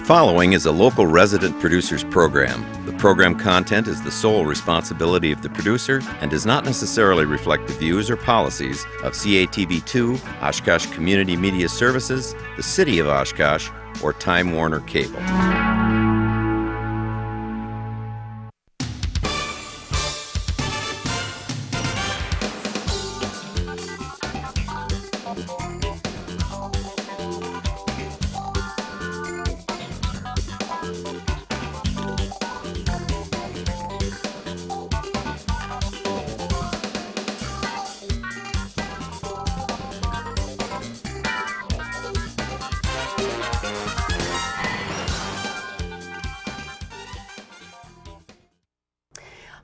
following is a local resident producers program. The program content is the sole responsibility of the producer and does not necessarily reflect the views or policies of CATV2, Oshkosh Community Media Services, the City of Oshkosh, or Time Warner Cable.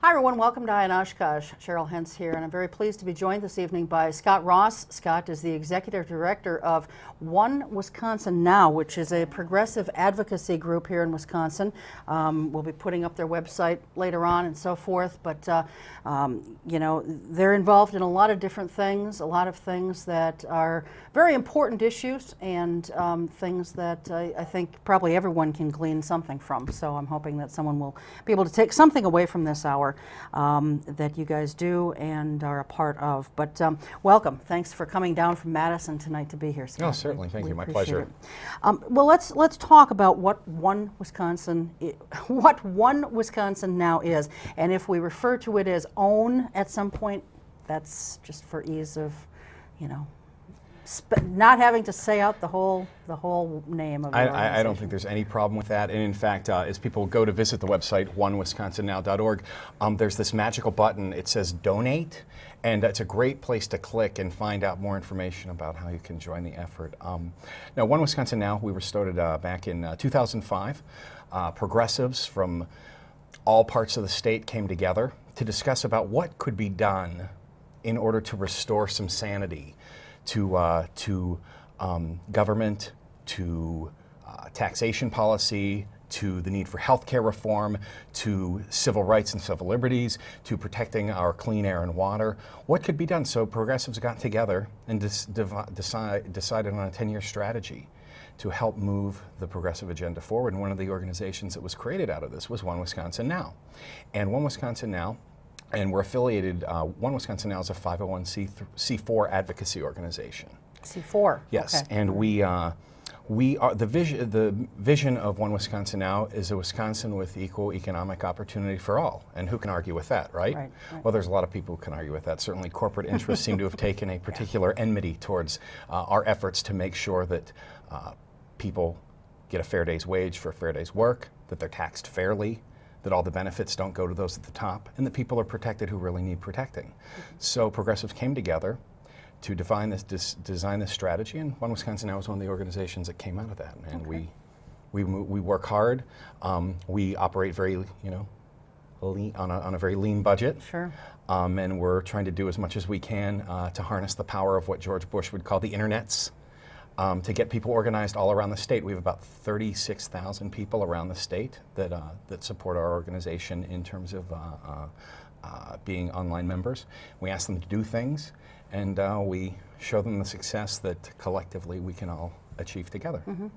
Hi everyone, welcome to Eye on Oshkosh. Cheryl Hentz here, and I'm very pleased to be joined this evening by Scot Ross. Scot is the Executive Director of One Wisconsin Now, which is a progressive advocacy group here in Wisconsin. We'll be putting up their website later on and so forth, but you know, they're involved in a lot of different things, a lot of things that are very important issues and things that I think probably everyone can glean something from. So I'm hoping that someone will be able to take something away from this hour that you guys do and are a part of. But welcome. Thanks for coming down from Madison tonight to be here, Scot. Oh, certainly. Thank you. My pleasure. Well, let's talk about what One Wisconsin Now is, and if we refer to it as OWN at some point, that's just for ease of, you know, not having to say out the whole name of the organization. I don't think there's any problem with that. And in fact, as people go to visit the website, onewisconsinnow.org, there's this magical button. It says donate, and it's a great place to click and find out more information about how you can join the effort. Now, One Wisconsin Now, we were started back in 2005. Progressives from all parts of the state came together to discuss about what could be done in order to restore some sanity to government, to taxation policy, to the need for healthcare reform, to civil rights and civil liberties, to protecting our clean air and water. What could be done? So progressives got together and decided on a 10-year strategy to help move the progressive agenda forward. And one of the organizations that was created out of this was One Wisconsin Now. And One Wisconsin Now, and we're affiliated, One Wisconsin Now is a 501c4 advocacy organization. C4? Yes, okay. And we are, the vision of One Wisconsin Now is a Wisconsin with equal economic opportunity for all. And who can argue with that, right? Right. Well, there's a lot of people who can argue with that. Certainly corporate interests seem to have taken a particular enmity towards our efforts to make sure that people get a fair day's wage for a fair day's work, that they're taxed fairly, that all the benefits don't go to those at the top, and that people are protected who really need protecting. So progressives came together to design this strategy, and One Wisconsin Now was one of the organizations that came out of that. And okay. we work hard. We operate very, lean, on a very lean budget. Sure. And we're trying to do as much as we can to harness the power of what George Bush would call the internets. To get people organized all around the state. We have about 36,000 people around the state that support our organization in terms of being online members. We ask them to do things, and we show them the success that collectively we can all achieve together. Mm-hmm.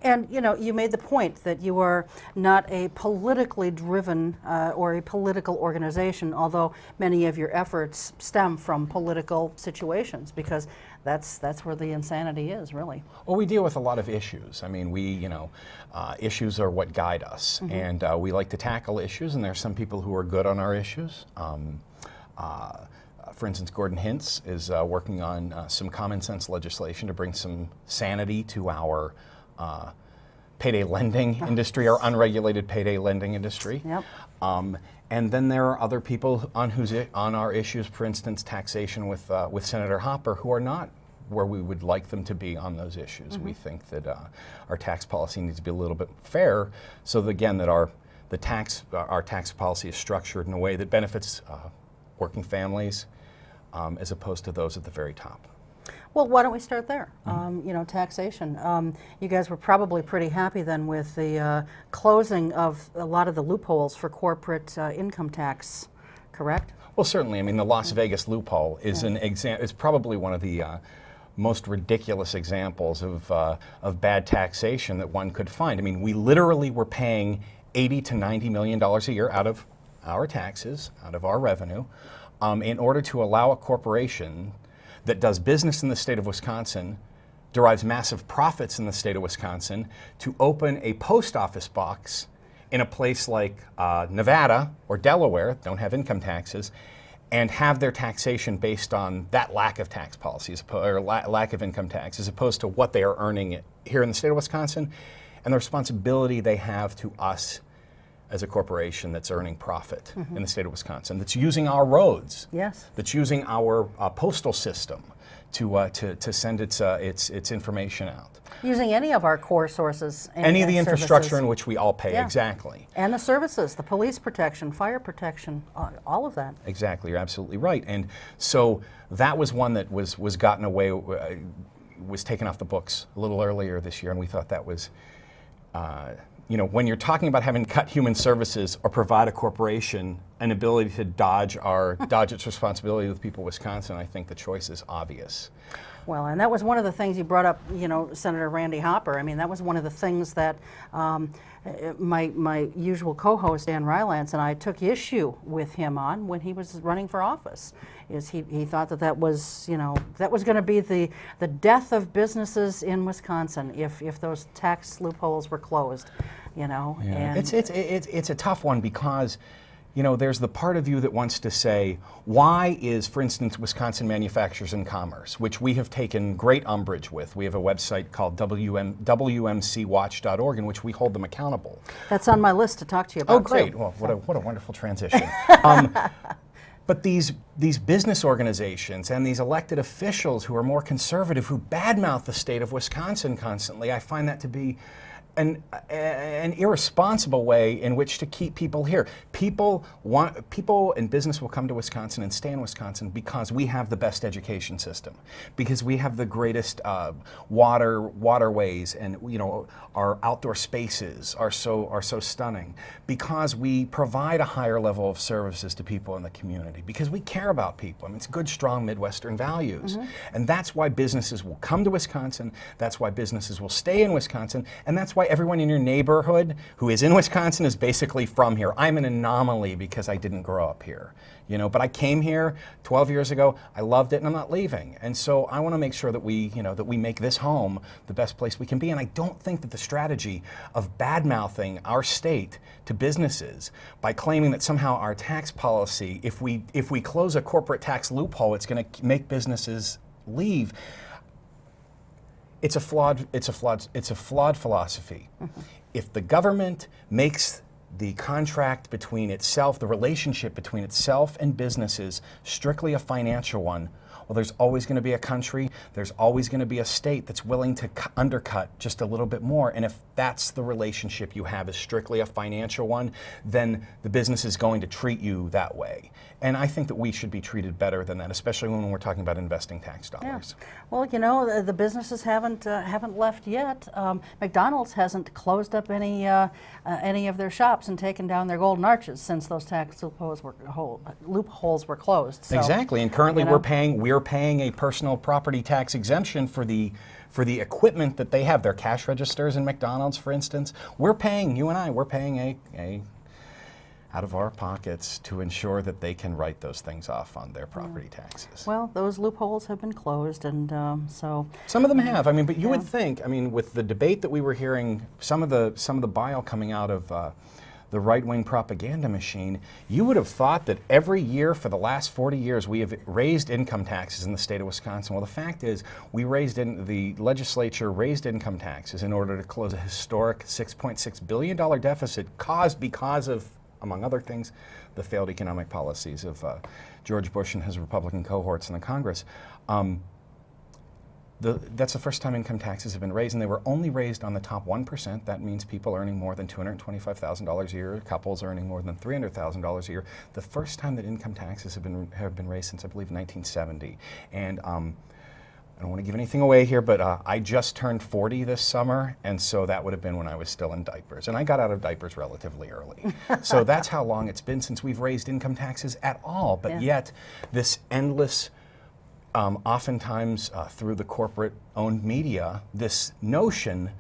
And you made the point that you are not a politically driven or a political organization, although many of your efforts stem from political situations, because that's where the insanity is, really. Well, we deal with a lot of issues. I mean, issues are what guide us, mm-hmm. and we like to tackle issues, and there are some people who are good on our issues. For instance, Gordon Hintz is working on some common sense legislation to bring some sanity to our payday lending industry, our unregulated payday lending industry. Yep. And then there are other people on our issues, for instance, taxation with Senator Hopper, who are not where we would like them to be on those issues. Mm-hmm. We think that our tax policy needs to be a little bit fair, so that, again, that our tax policy is structured in a way that benefits working families as opposed to those at the very top. Well, why don't we start there? Mm-hmm. Taxation. You guys were probably pretty happy then with the closing of a lot of the loopholes for corporate income tax, correct? Well, certainly. I mean, the Las Vegas loophole is is probably one of the most ridiculous examples of bad taxation that one could find. I mean, we literally were paying $80 to $90 million a year out of our taxes, out of our revenue, in order to allow a corporation that does business in the state of Wisconsin, derives massive profits in the state of Wisconsin, to open a post office box in a place like Nevada or Delaware, don't have income taxes, and have their taxation based on that lack of tax policies or lack of income tax, as opposed to what they are earning here in the state of Wisconsin, and the responsibility they have to us as a corporation that's earning profit in the state of Wisconsin, that's using our roads, Yes. that's using our postal system to send its information out. Using any of our core sources. Any of the and infrastructure services. in which we all pay, Yeah. exactly. And the services, the police protection, fire protection, all of that. Exactly, you're absolutely right. And so that was one that was gotten away, was taken off the books a little earlier this year, and we thought that was, when you're talking about having to cut human services or provide a corporation an ability to dodge its responsibility with people of Wisconsin, I think the choice is obvious. Well, and that was one of the things you brought up, Senator Randy Hopper. I mean, that was one of the things that my usual co-host, Dan Rylance, and I took issue with him on when he was running for office. Is he thought that was going to be the death of businesses in Wisconsin if those tax loopholes were closed, Yeah. And It's a tough one because there's the part of you that wants to say, why is, for instance, Wisconsin Manufacturers and Commerce, which we have taken great umbrage with. We have a website called WMCWatch.org in which we hold them accountable. that's on my list to talk to you about. Oh, great. too. Well, what a wonderful transition. But these business organizations and these elected officials who are more conservative, who badmouth the state of Wisconsin constantly, I find that to be an irresponsible way in which to keep people here. People in business will come to Wisconsin and stay in Wisconsin because we have the best education system, because we have the greatest waterways, and our outdoor spaces are so stunning, because we provide a higher level of services to people in the community, because we care about people. I mean, it's good, strong Midwestern values, and that's why businesses will come to Wisconsin. That's why businesses will stay in Wisconsin, and that's why everyone in your neighborhood who is in Wisconsin is basically from here. I'm an anomaly because I didn't grow up here, but I came here 12 years ago. I loved it, and I'm not leaving. And so I want to make sure that we make this home the best place we can be. And I don't think that the strategy of bad-mouthing our state to businesses by claiming that somehow our tax policy, if we close a corporate tax loophole, it's going to make businesses leave. It's a flawed philosophy. If the government makes the contract between itself, the relationship between itself and businesses, strictly a financial one, well, there's always going to be a country, there's always going to be a state that's willing to undercut just a little bit more. And if that's the relationship you have, is strictly a financial one, then the business is going to treat you that way. And I think that we should be treated better than that, especially when we're talking about investing tax dollars. Yeah. Well, the businesses haven't left yet. McDonald's hasn't closed up any of their shops and taken down their golden arches since those tax loopholes were closed. So, exactly, and currently we're paying a personal property tax exemption for the equipment that they have, their cash registers in McDonald's, for instance. We're paying a out of our pockets to ensure that they can write those things off on their property taxes. Well, those loopholes have been closed, and so some of them have. I mean, but you would think. I mean, with the debate that we were hearing, some of the bile coming out of the right-wing propaganda machine, you would have thought that every year for the last 40 years we have raised income taxes in the state of Wisconsin. Well, the fact is, the legislature raised income taxes in order to close a historic $6.6 billion deficit caused because of, among other things, the failed economic policies of George Bush and his Republican cohorts in the Congress. That's the first time income taxes have been raised, and they were only raised on the top 1%. That means people earning more than $225,000 a year, couples earning more than $300,000 a year. The first time that income taxes have been raised since, I believe, 1970. And I don't want to give anything away here, but I just turned 40 this summer, and so that would have been when I was still in diapers. And I got out of diapers relatively early. So that's how long it's been since we've raised income taxes at all. But yet, this endless oftentimes through the corporate-owned media, this notion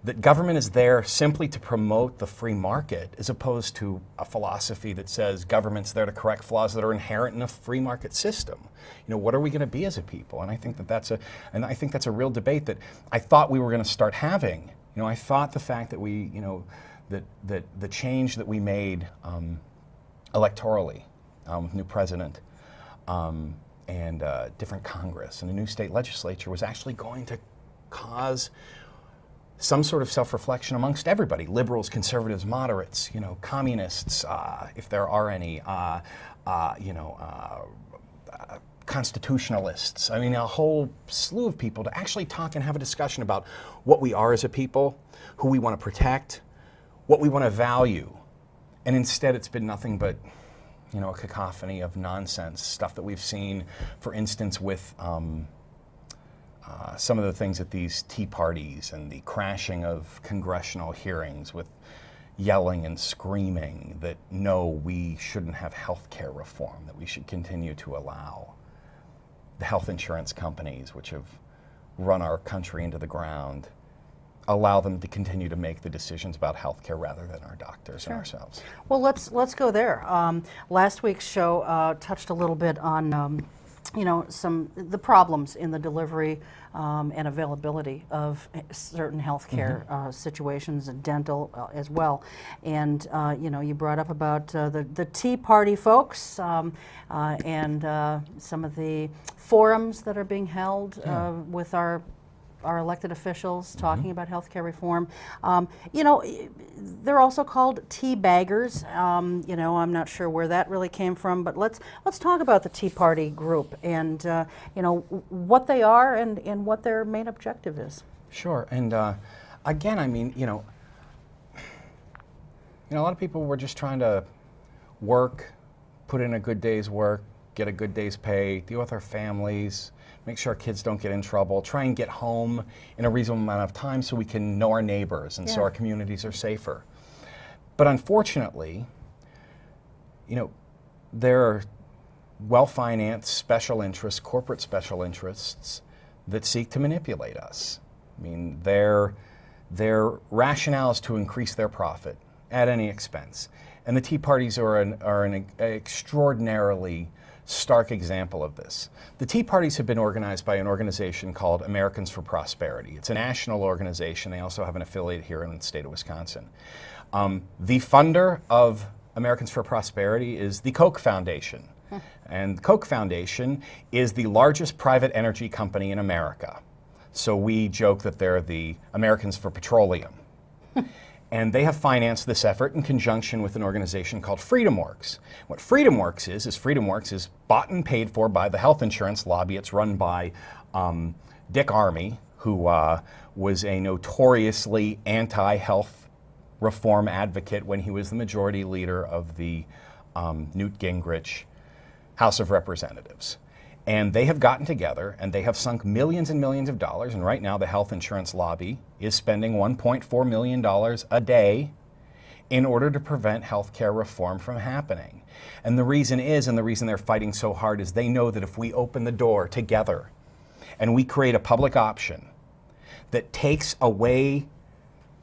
that government is there simply to promote the free market, as opposed to a philosophy that says government's there to correct flaws that are inherent in a free market system. You know, what are we going to be as a people? And I think that's a real debate that I thought we were going to start having. You know, I thought the fact that we, you know, that the change that we made electorally, new president, and different Congress and a new state legislature was actually going to cause some sort of self-reflection amongst everybody, liberals, conservatives, moderates, you know, communists, if there are any, constitutionalists. I mean, a whole slew of people to actually talk and have a discussion about what we are as a people, who we want to protect, what we want to value. And instead, it's been nothing but, you know, a cacophony of nonsense, stuff that we've seen, for instance, with some of the things at these tea parties and the crashing of congressional hearings with yelling and screaming that, no, we shouldn't have health care reform, that we should continue to allow the health insurance companies, which have run our country into the ground, allow them to continue to make the decisions about health care rather than our doctors and ourselves. Well, let's go there. Last week's show touched a little bit on you know, the problems in the delivery and availability of certain healthcare situations, and dental as well. And you know, you brought up about the Tea Party folks and some of the forums that are being held with our elected officials talking about healthcare reform. You know, they're also called tea baggers. You know, I'm not sure where that really came from, but let's talk about the Tea Party group and you know, what they are and what their main objective is. Sure, and again, I mean, you know, a lot of people were just trying to work, put in a good day's work, get a good day's pay, deal with our families, make sure our kids don't get in trouble, try and get home in a reasonable amount of time so we can know our neighbors and so our communities are safer. But unfortunately, you know, there are well-financed special interests, corporate special interests, that seek to manipulate us. I mean, their rationale is to increase their profit at any expense. And the Tea Parties are an extraordinarily stark example of this. The Tea Parties have been organized by an organization called Americans for Prosperity. It's a national organization. They also have an affiliate here in the state of Wisconsin. The funder of Americans for Prosperity is the Koch Foundation. And the Koch Foundation is the largest private energy company in America. So we joke that they're the Americans for Petroleum. And they have financed this effort in conjunction with an organization called FreedomWorks. What FreedomWorks is FreedomWorks is bought and paid for by the health insurance lobby. It's run by Dick Armey, who was a notoriously anti-health reform advocate when he was the majority leader of the Newt Gingrich House of Representatives. And they have gotten together and they have sunk millions and millions of dollars, and right now the health insurance lobby is spending $1.4 million a day in order to prevent health care reform from happening. And the reason they're fighting so hard is they know that if we open the door together and we create a public option that takes away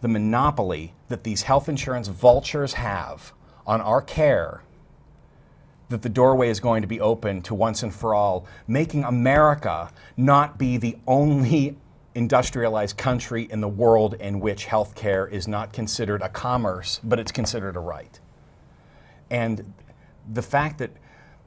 the monopoly that these health insurance vultures have on our care, that the doorway is going to be open to once and for all making America not be the only industrialized country in the world in which healthcare is not considered a commerce, but it's considered a right. And the fact that,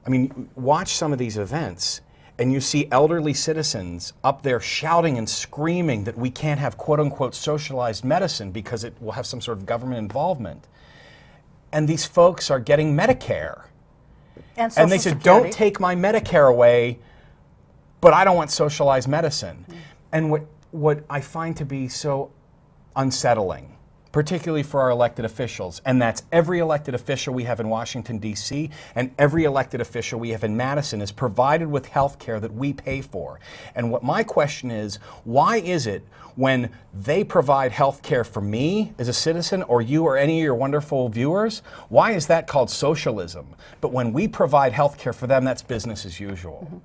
I mean, watch some of these events and you see elderly citizens up there shouting and screaming that we can't have quote unquote socialized medicine because it will have some sort of government involvement. And these folks are getting Medicare. And they said, Security. don't take my Medicare away, but I don't want socialized medicine. And what I find to be so unsettling, particularly for our elected officials, and that's every elected official we have in Washington, D.C., and every elected official we have in Madison is provided with health care that we pay for. And what my question is, why is it when they provide health care for me as a citizen, or you or any of your wonderful viewers, why is that called socialism? But when we provide health care for them, that's business as usual.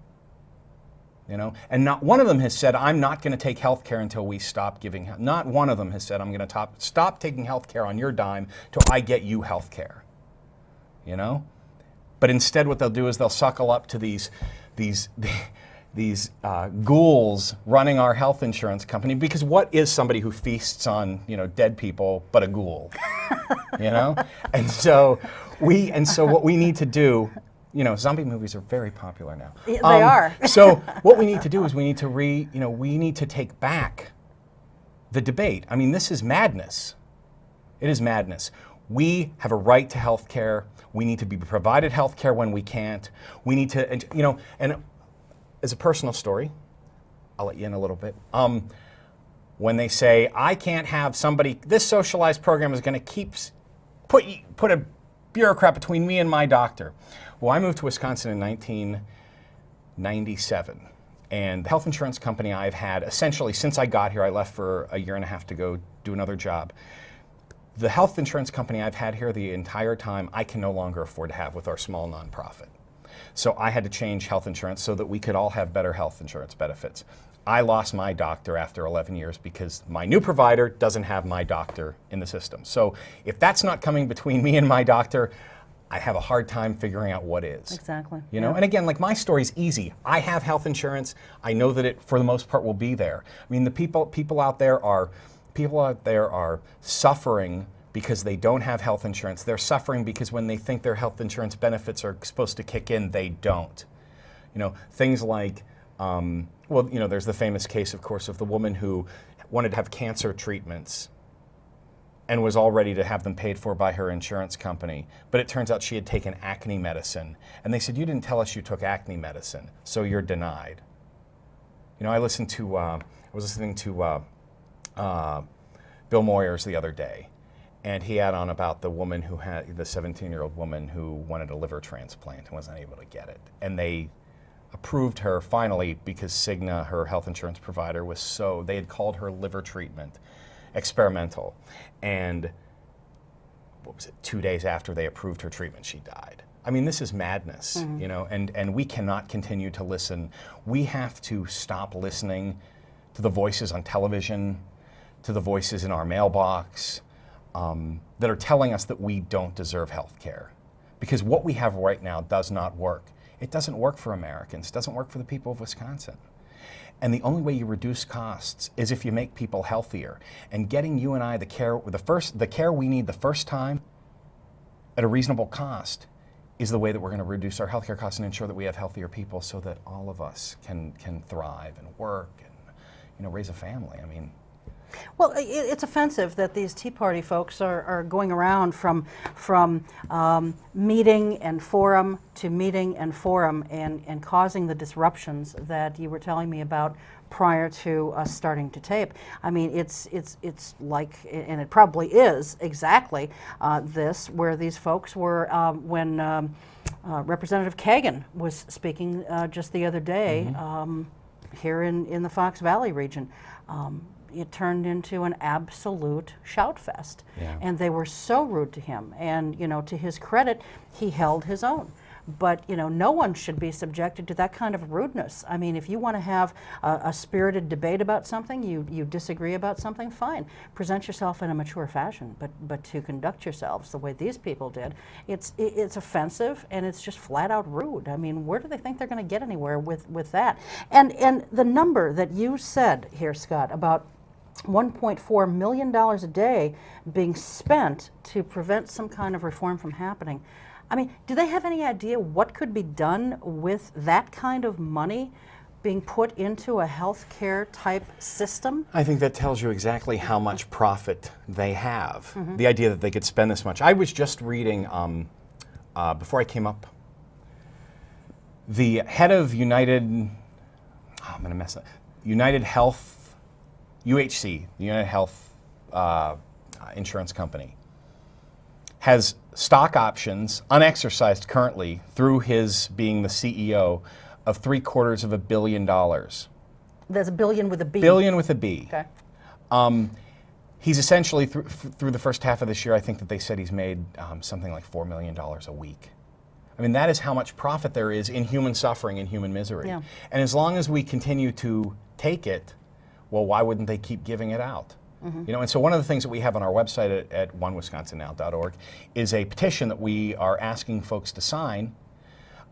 And not one of them has said, I'm not going to take health care until we stop giving, not one of them has said, I'm going to stop taking health care on your dime till I get you health care, But instead what they'll do is they'll suckle up to these ghouls running our health insurance company, because what is somebody who feasts on, dead people but a ghoul, And so what we need to do, zombie movies are very popular now. They are. So what we need to do is we need to take back the debate. I mean, this is madness. It is madness. We have a right to health care. We need to be provided health care when we can't. We need to, and as a personal story, I'll let you in a little bit. When they say, I can't have somebody, this socialized program is going to put a bureaucrat between me and my doctor. Well, I moved to Wisconsin in 1997, and the health insurance company I've had, essentially since I got here, I left for a year and a half to go do another job. The health insurance company I've had here the entire time, I can no longer afford to have with our small nonprofit. So I had to change health insurance so that we could all have better health insurance benefits. I lost my doctor after 11 years because my new provider doesn't have my doctor in the system. So if that's not coming between me and my doctor, I have a hard time figuring out what is. Exactly. And again, like, my story's easy. I have health insurance. I know that it, for the most part, will be there. I mean, the people out there are suffering because they don't have health insurance. They're suffering because when they think their health insurance benefits are supposed to kick in, they don't. Things like, there's the famous case, of course, of the woman who wanted to have cancer treatments and was all ready to have them paid for by her insurance company. But it turns out she had taken acne medicine. And they said, you didn't tell us you took acne medicine, so you're denied. I was listening to Bill Moyers the other day, and he had on about the woman who had, the 17-year-old woman who wanted a liver transplant and wasn't able to get it. And they approved her finally because Cigna, her health insurance provider, they had called her liver treatment experimental. And 2 days after they approved her treatment, she died. I mean, this is madness, and we cannot continue to listen. We have to stop listening to the voices on television, to the voices in our mailbox, that are telling us that we don't deserve health care. Because what we have right now does not work. It doesn't work for Americans. It doesn't work for the people of Wisconsin. And the only way you reduce costs is if you make people healthier. And getting you and I the care we need the first time at a reasonable cost is the way that we're going to reduce our healthcare costs and ensure that we have healthier people so that all of us can thrive and work and raise a family. I mean, well, it's offensive that these Tea Party folks are going around from meeting and forum to meeting and forum and causing the disruptions that you were telling me about prior to us starting to tape. I mean, it's like, and it probably is exactly this, where these folks were when Representative Kagan was speaking just the other day here in the Fox Valley region. It turned into an absolute shout fest. Yeah. And they were so rude to him. And, to his credit, he held his own. But, no one should be subjected to that kind of rudeness. I mean, if you want to have a spirited debate about something, you disagree about something, fine. Present yourself in a mature fashion. But to conduct yourselves the way these people did, it's offensive and it's just flat out rude. I mean, where do they think they're going to get anywhere with that? And the number that you said here, Scott, about $1.4 million a day being spent to prevent some kind of reform from happening. I mean, do they have any idea what could be done with that kind of money being put into a healthcare type system? I think that tells you exactly how much profit they have. The idea that they could spend this much. I was just reading, before I came up, the head of United Health, UHC, the United Health Insurance Company, has stock options unexercised currently through his being the CEO of $750 million. There's a billion with a B. Billion with a B. Okay. He's essentially, through the first half of this year, I think that they said he's made something like $4 million a week. I mean, that is how much profit there is in human suffering and human misery. Yeah. And as long as we continue to take it, well, why wouldn't they keep giving it out? You know, and so one of the things that we have on our website at onewisconsinnow.org is a petition that we are asking folks to sign,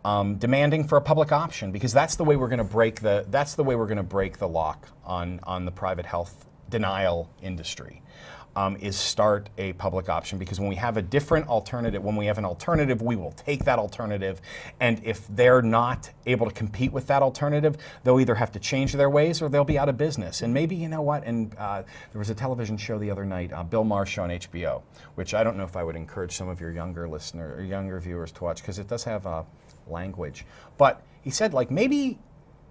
demanding for a public option, because that's the way we're going to break the lock on the private health denial industry. Is start a public option, because when we have a different alternative, when we have an alternative, we will take that alternative, and if they're not able to compete with that alternative, they'll either have to change their ways or they'll be out of business. And maybe, you know what, and there was a television show the other night, Bill Maher's show on HBO, which I don't know if I would encourage some of your younger listeners or younger viewers to watch, because it does have language. But he said, like, maybe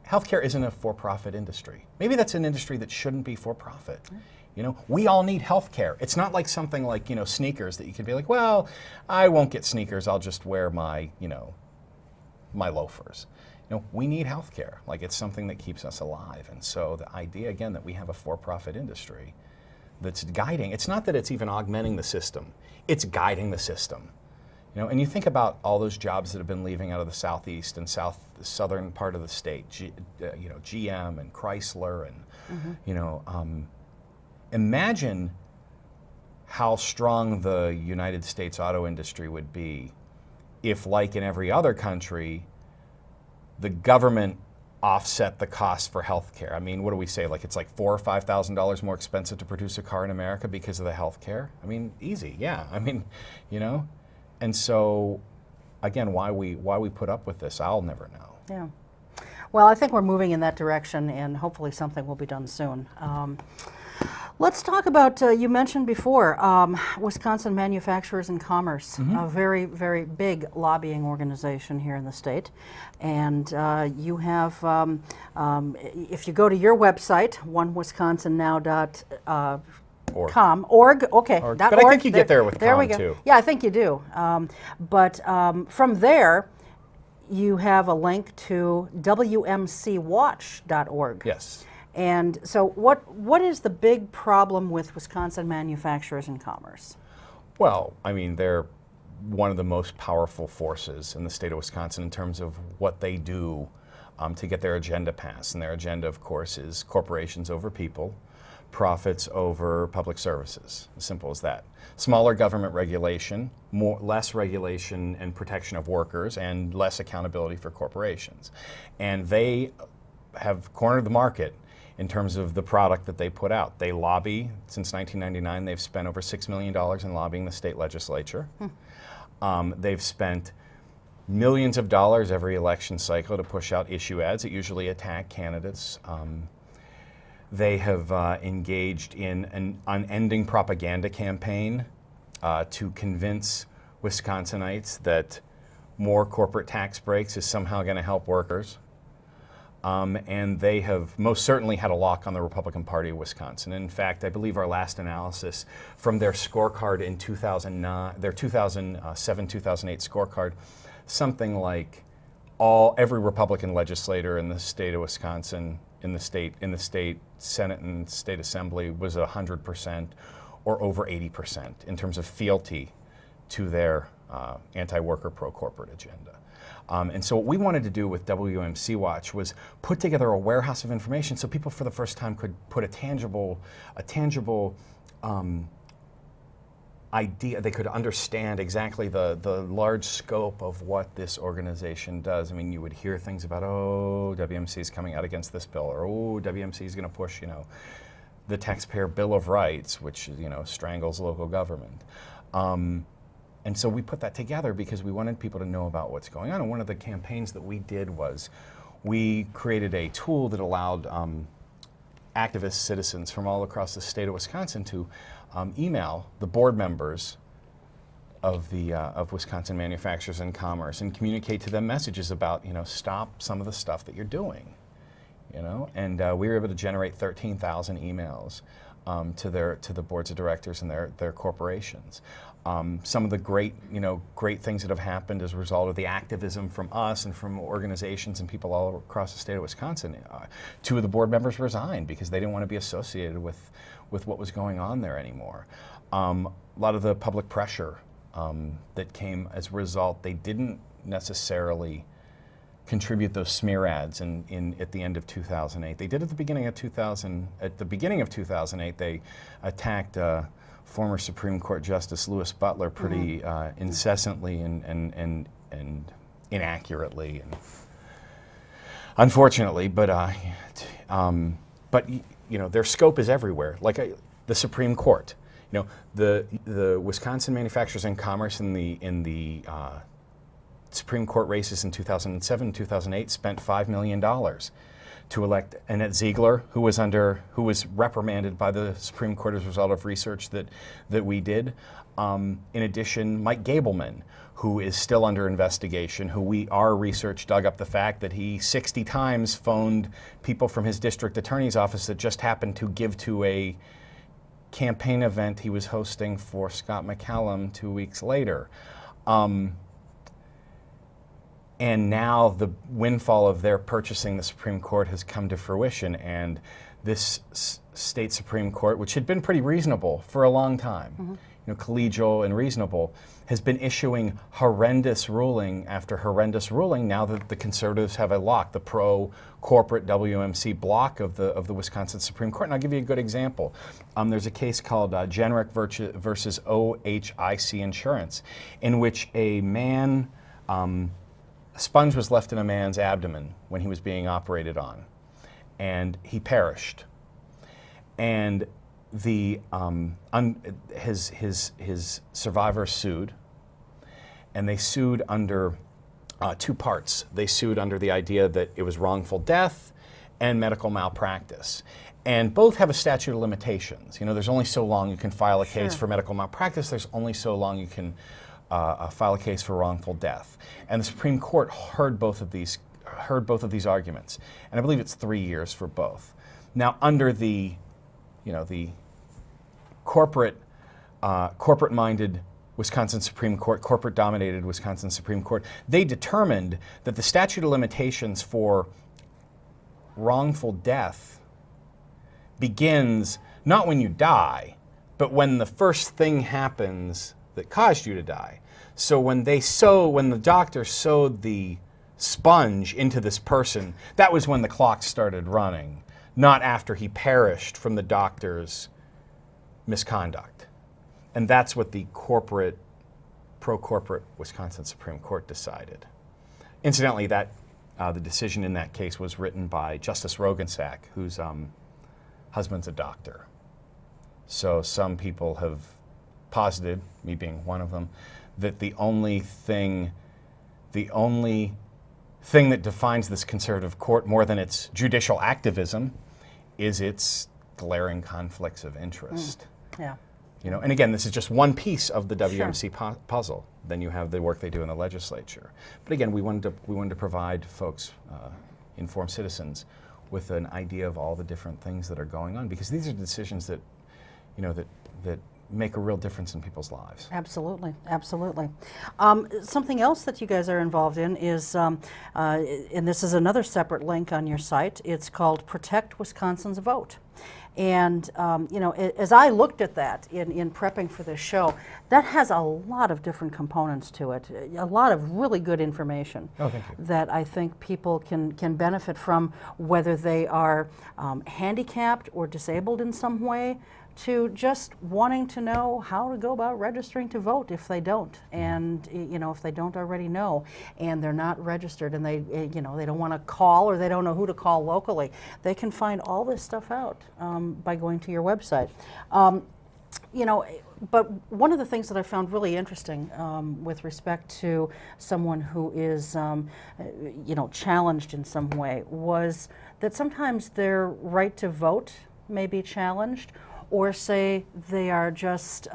healthcare isn't a for-profit industry. Maybe that's an industry that shouldn't be for-profit. You know, we all need health care. It's not like something like, you know, sneakers that you can be like, well, I won't get sneakers, I'll just wear my, you know, my loafers. You know, we need health care. Like, it's something that keeps us alive. And so the idea, again, that we have a for-profit industry that's guiding, it's not that it's even augmenting the system, it's guiding the system. You know, and you think about all those jobs that have been leaving out of the southeast and southern part of the state, you know, GM and Chrysler and, you know, imagine how strong the United States auto industry would be if, like in every other country, the government offset the cost for health care. I mean, what do we say? Like, it's like $4,000 or $5,000 more expensive to produce a car in America because of the health care? I mean, easy, yeah. I mean, you know? And so, again, why we put up with this, I'll never know. Yeah. Well, I think we're moving in that direction, and hopefully something will be done soon. Let's talk about, you mentioned before, Wisconsin Manufacturers and Commerce, a very, very big lobbying organization here in the state. And you have, if you go to your website, onewisconsinnow.org, okay. But I think you get there with there com, we go. too. Yeah, I think you do. But from there, you have a link to wmcwatch.org. Yes. And so what is the big problem with Wisconsin Manufacturers and Commerce? Well, I mean, they're one of the most powerful forces in the state of Wisconsin in terms of what they do to get their agenda passed. And their agenda, of course, is corporations over people, profits over public services. As simple as that. Smaller government regulation, less regulation and protection of workers, and less accountability for corporations. And they have cornered the market in terms of the product that they put out. They lobby. Since 1999, they've spent over $6 million in lobbying the state legislature. They've spent millions of dollars every election cycle to push out issue ads that usually attack candidates. They have engaged in an unending propaganda campaign to convince Wisconsinites that more corporate tax breaks is somehow going to help workers. And they have most certainly had a lock on the Republican Party of Wisconsin. In fact, I believe our last analysis from their scorecard in 2009, their 2007-2008 scorecard, something like every Republican legislator in the state of Wisconsin, in the state Senate and state Assembly, was 100% or over 80% in terms of fealty to their anti-worker, pro-corporate agenda. And so what we wanted to do with WMC Watch was put together a warehouse of information so people for the first time could put a tangible idea, they could understand exactly the large scope of what this organization does. I mean, you would hear things about, oh, WMC is coming out against this bill, or oh, WMC is going to push, you know, the Taxpayer Bill of Rights, which, you know, strangles local government. And so we put that together because we wanted people to know about what's going on. And one of the campaigns that we did was we created a tool that allowed activist citizens from all across the state of Wisconsin to email the board members of Wisconsin Manufacturers and Commerce and communicate to them messages about, you know, stop some of the stuff that you're doing, you know. And we were able to generate 13,000 emails to the boards of directors and their corporations. Some of the great things that have happened as a result of the activism from us and from organizations and people all across the state of Wisconsin. 2 of the board members resigned because they didn't want to be associated with what was going on there anymore. A lot of the public pressure that came as a result, they didn't necessarily contribute those smear ads at the end of 2008. They did at the beginning of 2008. They attacked former Supreme Court Justice Louis Butler pretty incessantly and inaccurately, and unfortunately. But their scope is everywhere. Like the Supreme Court. The Wisconsin Manufacturers and Commerce in the Supreme Court races in 2007 and 2008 spent $5 million to elect Annette Ziegler, who was reprimanded by the Supreme Court as a result of research that we did. In addition, Mike Gableman, who is still under investigation, our research dug up the fact that he 60 times phoned people from his district attorney's office that just happened to give to a campaign event he was hosting for Scott McCallum 2 weeks later. And now the windfall of their purchasing the Supreme Court has come to fruition, and this state Supreme Court, which had been pretty reasonable for a long time, collegial and reasonable, has been issuing horrendous ruling after horrendous ruling now that the conservatives have a lock, the pro-corporate WMC block of the Wisconsin Supreme Court. And I'll give you a good example. There's a case called Generic versus OHIC Insurance, in which a man, a sponge was left in a man's abdomen when he was being operated on, and he perished. And his survivor sued, and they sued under two parts. They sued under the idea that it was wrongful death and medical malpractice. And both have a statute of limitations. There's only so long you can file a case for medical malpractice. There's only so long you can file a case for wrongful death. And the Supreme Court heard both of these arguments. And I believe it's 3 years for both. Now, under the corporate-minded Wisconsin Supreme Court, corporate-dominated Wisconsin Supreme Court, they determined that the statute of limitations for wrongful death begins not when you die, but when the first thing happens that caused you to die. So when the doctor sewed the sponge into this person, that was when the clock started running, not after he perished from the doctor's misconduct. And that's what the pro-corporate Wisconsin Supreme Court decided. Incidentally, the decision in that case was written by Justice Rogensack, whose husband's a doctor. So some people have posited, me being one of them, that the only thing that defines this conservative court more than its judicial activism is its glaring conflicts of interest. Yeah. And again, this is just one piece of the WMC puzzle. Then you have the work they do in the legislature. But again, we wanted to provide folks, informed citizens, with an idea of all the different things that are going on, because these are decisions that, that make a real difference in people's lives. Absolutely, absolutely. Something else that you guys are involved in is, and this is another separate link on your site, it's called Protect Wisconsin's Vote. And, as I looked at that in prepping for this show, that has a lot of different components to it, a lot of really good information that I think people can benefit from, whether they are handicapped or disabled in some way, to just wanting to know how to go about registering to vote if they don't, and if they don't already know, and they're not registered, and they they don't want to call, or they don't know who to call locally. They can find all this stuff out by going to your website. But one of the things that I found really interesting with respect to someone who is challenged in some way was that sometimes their right to vote may be challenged, or say they are just,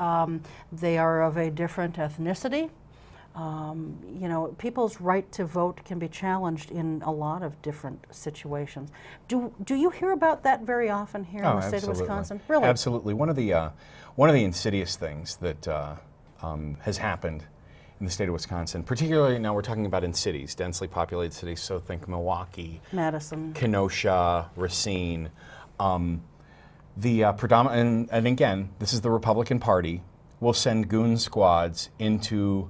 they are of a different ethnicity. People's right to vote can be challenged in a lot of different situations. Do you hear about that very often here in the state of Wisconsin? Really? Absolutely. One of the insidious things that has happened in the state of Wisconsin, particularly now we're talking about in cities, densely populated cities, so think Milwaukee, Madison, Kenosha, Racine. The predominant, and again, this is the Republican Party, will send goon squads into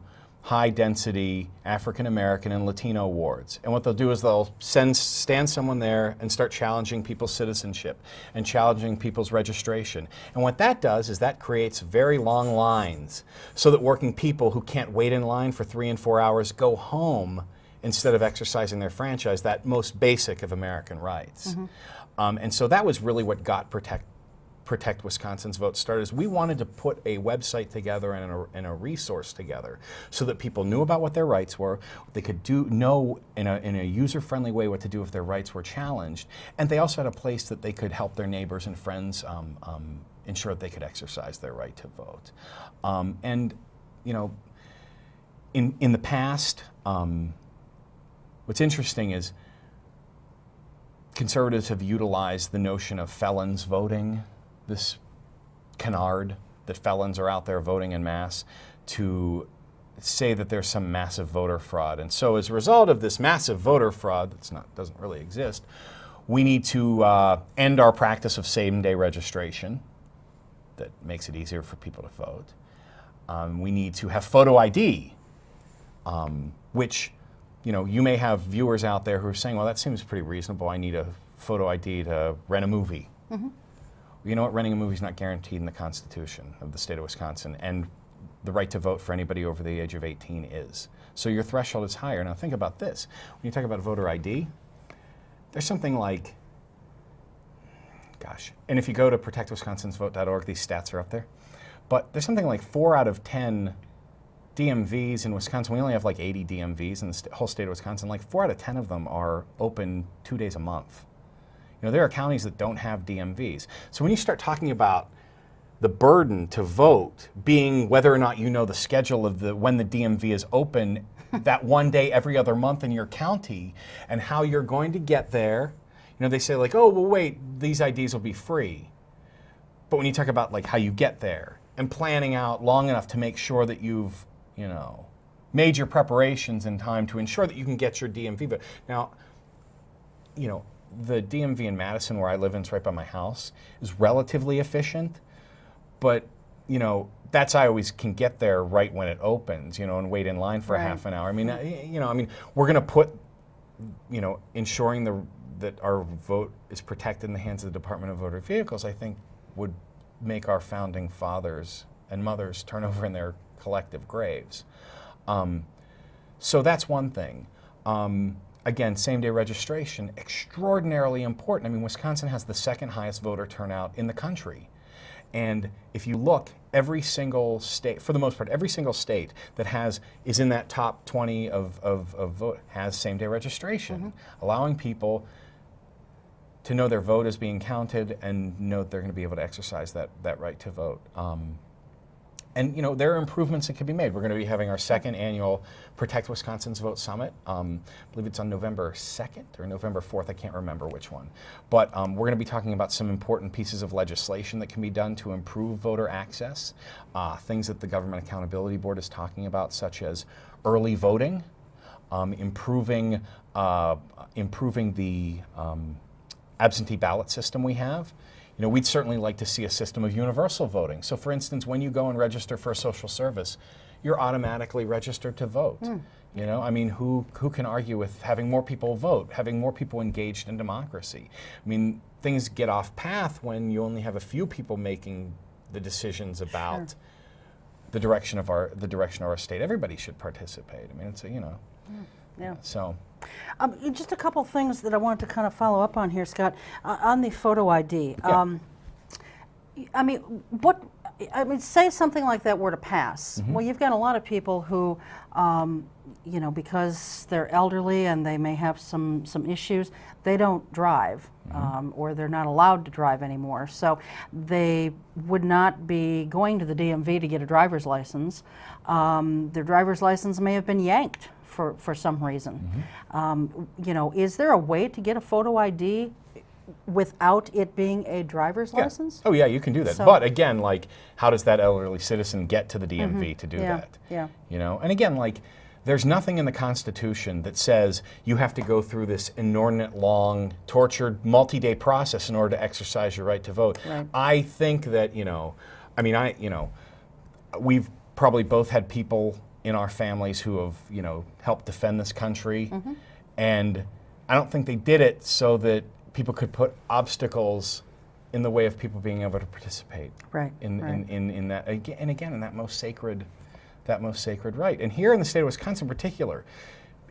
high-density African American and Latino wards. And what they'll do is they'll stand someone there and start challenging people's citizenship and challenging people's registration. And what that does is that creates very long lines so that working people who can't wait in line for 3 and 4 hours go home instead of exercising their franchise, that most basic of American rights. And so that was really what got Protect Wisconsin's Vote started. Is we wanted to put a website together and a resource together so that people knew about what their rights were, they could know in a user-friendly way what to do if their rights were challenged, and they also had a place that they could help their neighbors and friends ensure that they could exercise their right to vote. And you know, in the past, what's interesting is conservatives have utilized the notion of felons voting, this canard that felons are out there voting en masse, to say that there's some massive voter fraud. And so as a result of this massive voter fraud doesn't really exist, we need to end our practice of same-day registration that makes it easier for people to vote. We need to have photo ID, which, you know, you may have viewers out there who are saying, well, that seems pretty reasonable. I need a photo ID to rent a movie. You know what? Renting a movie is not guaranteed in the Constitution of the state of Wisconsin, and the right to vote for anybody over the age of 18 is. So your threshold is higher. Now think about this. When you talk about voter ID, there's something like, gosh, and if you go to protectwisconsinsvote.org, these stats are up there, but there's something like 4 out of 10 DMVs in Wisconsin. We only have like 80 DMVs in the whole state of Wisconsin. Like 4 out of 10 of them are open 2 days a month. You know, there are counties that don't have DMVs. So when you start talking about the burden to vote being whether or not you know the schedule of when the DMV is open that one day every other month in your county and how you're going to get there, you know, they say like, oh, well, wait, these IDs will be free. But when you talk about like how you get there and planning out long enough to make sure that you've, you know, made your preparations in time to ensure that you can get your DMV vote. Now, you know, the DMV in Madison, where I live in, it's right by my house, is relatively efficient, but, you know, I always can get there right when it opens, you know, and wait in line for a half an hour. I mean, you know, we're going to put, you know, ensuring that our vote is protected in the hands of the Department of Motor Vehicles, I think would make our founding fathers and mothers turn over in their collective graves. So that's one thing. Again, same-day registration, extraordinarily important. I mean, Wisconsin has the second highest voter turnout in the country. And if you look, every single state, for the most part, every single state that is in that top 20 of vote has same-day registration, allowing people to know their vote is being counted and know that they're going to be able to exercise that right to vote. And you know, there are improvements that can be made. We're going to be having our second annual Protect Wisconsin's Vote Summit. I believe it's on November 2nd or November 4th. I can't remember which one. But we're going to be talking about some important pieces of legislation that can be done to improve voter access, things that the Government Accountability Board is talking about, such as early voting, improving the absentee ballot system we have. You know, we'd certainly like to see a system of universal voting. So for instance, when you go and register for a social service, you're automatically registered to vote. You know, I mean, who can argue with having more people vote, having more people engaged in democracy? I mean, things get off path when you only have a few people making the decisions about the direction of our state. Everybody should participate. I mean, it's you know. Yeah. So. Just a couple things that I wanted to kind of follow up on here, Scott, on the photo ID. I mean, say something like that were to pass. Well, you've got a lot of people who, you know, because they're elderly and they may have some issues, they don't drive, or they're not allowed to drive anymore. So they would not be going to the DMV to get a driver's license. Their driver's license may have been yanked for some reason. You know, is there a way to get a photo ID without it being a driver's license? Oh yeah, you can do that. But again, like, how does that elderly citizen get to the DMV to do that? Yeah. You know, and again, like, there's nothing in the Constitution that says you have to go through this inordinate, long, tortured, multi-day process in order to exercise your right to vote. Right. I think that, you know, I mean, we've probably both had people in our families who have, helped defend this country. And I don't think they did it so that people could put obstacles in the way of people being able to participate in that, and again, in that most sacred right. And here in the state of Wisconsin in particular,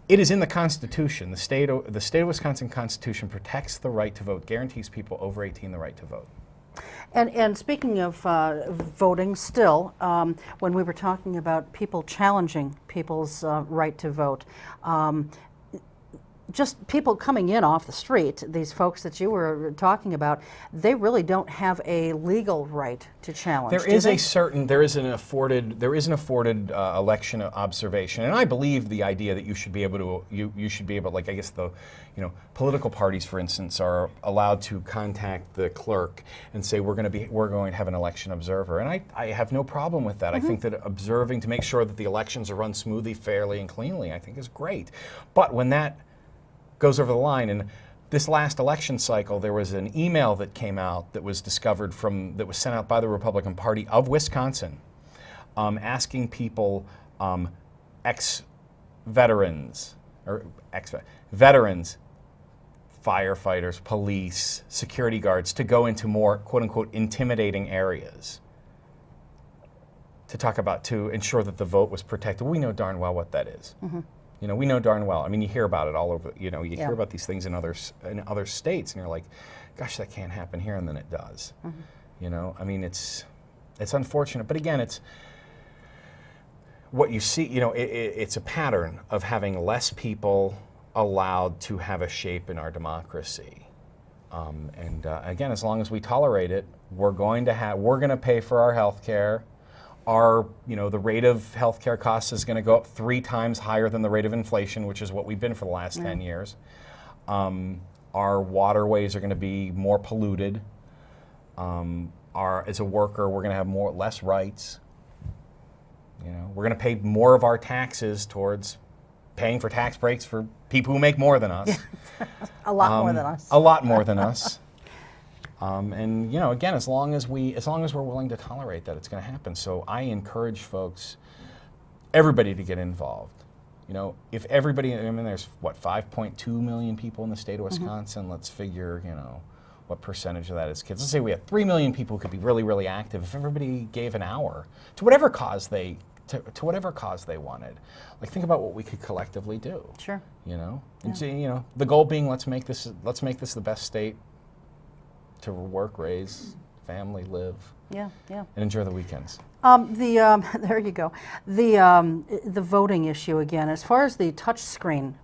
it is in the Constitution. The state of Wisconsin Constitution protects the right to vote, guarantees people over 18 the right to vote. And speaking of voting still, when we were talking about people challenging people's right to vote, just people coming in off the street, these folks that you were talking about, they really don't have a legal right to challenge. There is an afforded election observation, and I believe the idea that you should be able to, like I guess the, political parties, for instance, are allowed to contact the clerk and say we're going to have an election observer, and I have no problem with that. I think that observing to make sure that the elections are run smoothly, fairly, and cleanly, I think is great. But when that goes over the line, and this last election cycle, there was an email that came out that was discovered that was sent out by the Republican Party of Wisconsin, asking people, veterans, firefighters, police, security guards, to go into more quote-unquote intimidating areas to ensure that the vote was protected. We know darn well what that is. We know darn well. I mean, you hear about it all over. You hear about these things in other states, and you're like, "Gosh, that can't happen here," and then it does. I mean, it's unfortunate, but again, it's what you see. It's a pattern of having less people allowed to have a shape in our democracy, and again, as long as we tolerate it, we're going to pay for our health care. The rate of healthcare costs is going to go up 3 times higher than the rate of inflation, which is what we've been for the last 10 years. Our waterways are going to be more polluted. As a worker, we're going to have less rights. We're going to pay more of our taxes towards paying for tax breaks for people who make more than us. A lot more than us. A lot more than us. And again, as long as we're willing to tolerate that, it's going to happen. So I encourage everybody to get involved. If everybody, there's 5.2 million people in the state of Wisconsin. Let's figure, what percentage of that is kids. Let's say we have 3 million people who could be really, really active. If everybody gave an hour to whatever cause they wanted, like think about what we could collectively do. Sure. And the goal being let's make this the best state to work, raise, family, live, and enjoy the weekends. There you go. The voting issue again. As far as the touch screen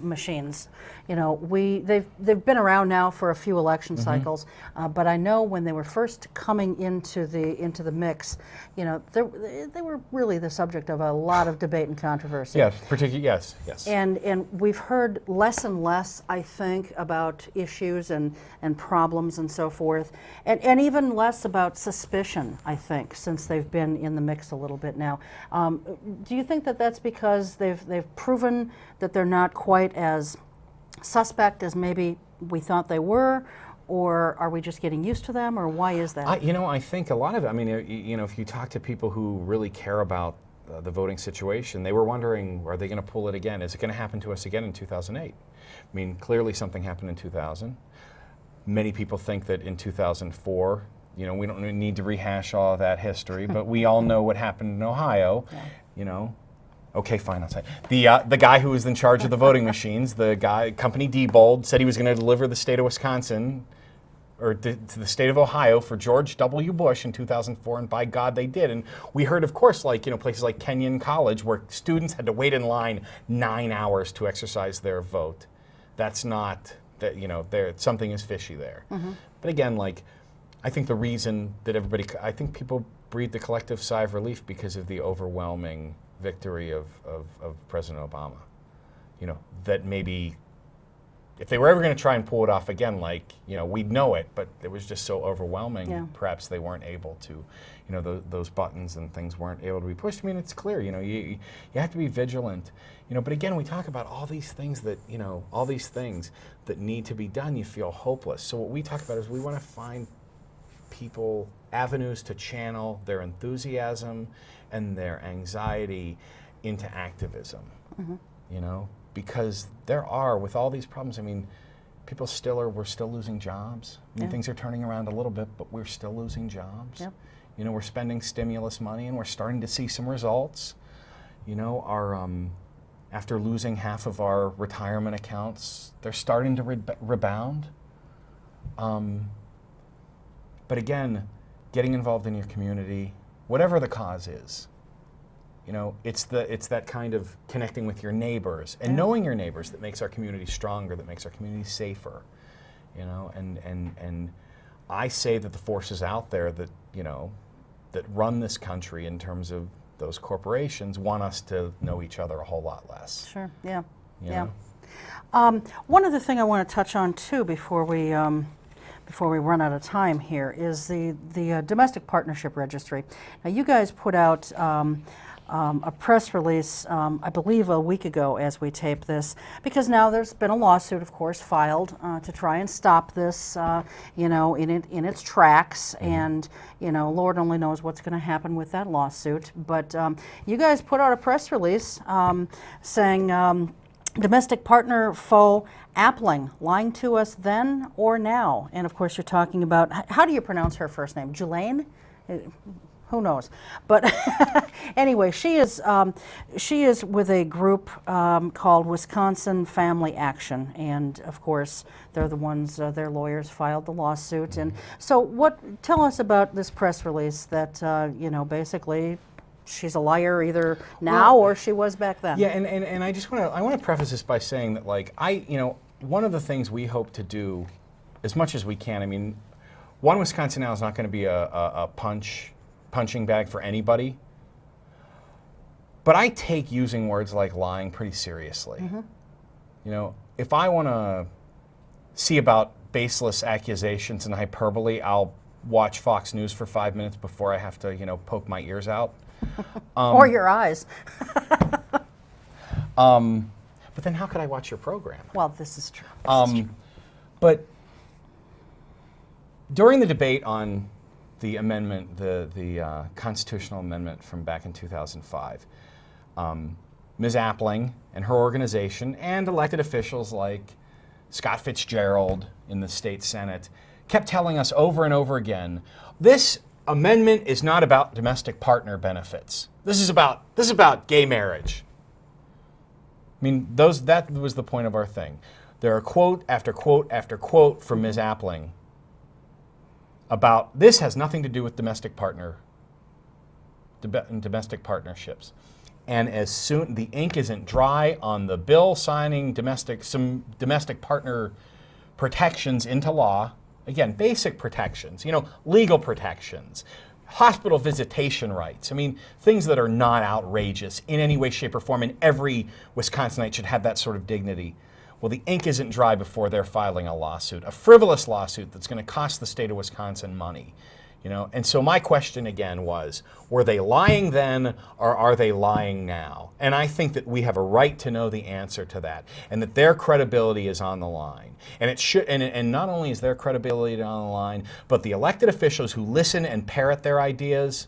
machines, they've been around now for a few election cycles. But I know when they were first coming into the mix, they were really the subject of a lot of debate and controversy. Yes, particularly yes. And we've heard less and less, I think, about issues and problems and so forth, and even less about suspicion, I think, since they've been in the mix a little bit now. Do you think that that's because they've proven that they're not quite as suspect as maybe we thought they were, or are we just getting used to them, or why is that? I think a lot of it, if you talk to people who really care about the voting situation, they were wondering, are they going to pull it again? Is it going to happen to us again in 2008? Clearly something happened in 2000. Many people think that in 2004, we don't need to rehash all of that history, but we all know what happened in Ohio. Okay, fine, I'll say. The guy who was in charge of the voting machines, company Diebold, said he was going to deliver the state of Wisconsin, or to the state of Ohio for George W. Bush in 2004, and by God they did. And we heard, of course, places like Kenyon College, where students had to wait in line 9 hours to exercise their vote. That's not, something is fishy there. But again, I think the reason that I think people breathed a collective sigh of relief because of the overwhelming victory of President Obama. That maybe if they were ever going to try and pull it off again, we'd know it, but it was just so overwhelming. Yeah. Perhaps they weren't able to, those buttons and things weren't able to be pushed. It's clear, you have to be vigilant. But again, we talk about all these things that need to be done. You feel hopeless. So what we talk about is we want to find avenues to channel their enthusiasm and their anxiety into activism, you know, because there are, with all these problems, I mean, we're still losing jobs. I mean, things are turning around a little bit, but we're still losing jobs. Yep. You know, we're spending stimulus money and we're starting to see some results. You know, after losing half of our retirement accounts, they're starting to rebound. But again, getting involved in your community, whatever the cause is, you know, it's that kind of connecting with your neighbors and knowing your neighbors that makes our community stronger, that makes our community safer, you know, and I say that the forces out there that, you know, that run this country in terms of those corporations want us to know each other a whole lot less. Sure, yeah, You yeah. know? One other thing I want to touch on too before we run out of time here is the Domestic Partnership Registry. Now you guys put out a press release, I believe a week ago as we tape this, because now there's been a lawsuit, of course, filed to try and stop this, you know, in its tracks, and you know, Lord only knows what's going to happen with that lawsuit. But you guys put out a press release saying domestic partner foe Appling, lying to us then or now, and of course you're talking about, how do you pronounce her first name? Julaine? Who knows? But anyway, she is with a group called Wisconsin Family Action, and of course they're the ones, their lawyers filed the lawsuit. And so, tell us about this press release that you know, basically she's a liar either now or she was back then. Yeah, and I just want to preface this by saying that, like, you know, one of the things we hope to do as much as we can. I mean, One Wisconsin Now is not going to be a punching bag for anybody. But I take using words like lying pretty seriously. You know, if I want to see about baseless accusations and hyperbole, I'll watch Fox News for 5 minutes before I have to, you know, poke my ears out. Or your eyes. But then how could I watch your program? Well, this is true. This is true. But during the debate on the amendment, the constitutional amendment from back in 2005, Ms. Appling and her organization and elected officials like Scott Fitzgerald in the state Senate kept telling us over and over again, this amendment is not about domestic partner benefits. This is about gay marriage. I mean, that was the point of our thing. There are quote after quote after quote from Ms. Appling about this has nothing to do with domestic partnerships. And as soon the ink isn't dry on the bill signing some domestic partner protections into law, again, basic protections, you know, legal protections, hospital visitation rights. I mean, things that are not outrageous in any way, shape, or form, and every Wisconsinite should have that sort of dignity. Well, the ink isn't dry before they're filing a lawsuit, a frivolous lawsuit that's going to cost the state of Wisconsin money. You know, and so my question again was, were they lying then or are they lying now? And I think that we have a right to know the answer to that, and that their credibility is on the line. And it should, and not only is their credibility on the line, but the elected officials who listen and parrot their ideas,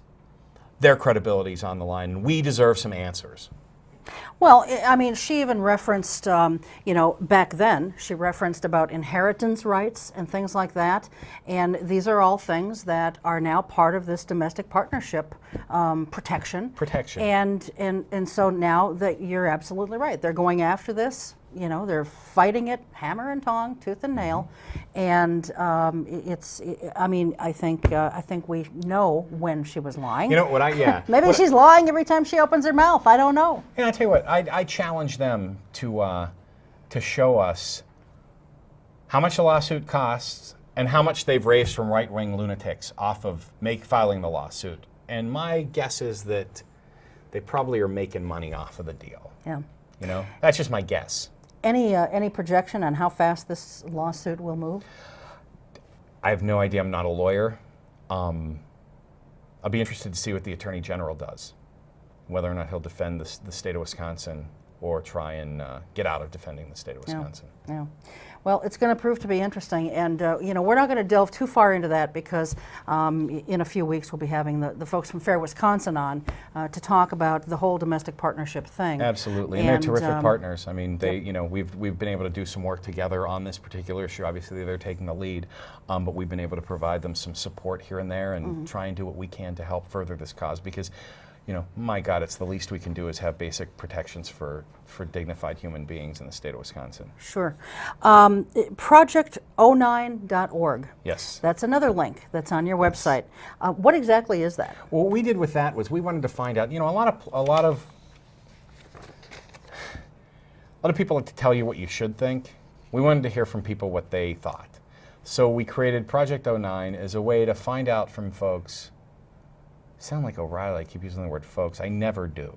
their credibility is on the line, and we deserve some answers. Well, I mean, she even referenced, you know, back then, she referenced about inheritance rights and things like that. And these are all things that are now part of this domestic partnership protection. And so now that you're absolutely right. They're going after this. You know, they're fighting it hammer and tong, tooth and nail, and I mean, I think we know when she was lying. You know what? Maybe she's lying every time she opens her mouth. I don't know. And I tell you what, I challenge them to show us how much a lawsuit costs and how much they've raised from right-wing lunatics off of filing the lawsuit. And my guess is that they probably are making money off of the deal. Yeah. You know, that's just my guess. Any projection on how fast this lawsuit will move? I have no idea. I'm not a lawyer. I'll be interested to see what the Attorney General does, whether or not he'll defend the state of Wisconsin or try and get out of defending the state of Yeah. Wisconsin. Yeah. Well, it's going to prove to be interesting, and we're not going to delve too far into that because in a few weeks we'll be having the folks from Fair Wisconsin on to talk about the whole domestic partnership thing. Absolutely, and they're terrific partners. I mean, they, we've been able to do some work together on this particular issue. Obviously, they're taking the lead, but we've been able to provide them some support here and there, and try and do what we can to help further this cause because. My God, it's the least we can do is have basic protections for dignified human beings in the state of Wisconsin. Sure. Project09.org. Yes. That's another link that's on your website. What exactly is that? Well, what we did with that was we wanted to find out, a lot of people like to tell you what you should think. We wanted to hear from people what they thought. So we created Project 09 as a way to find out from folks. Sound like O'Reilly, I keep using the word folks. I never do.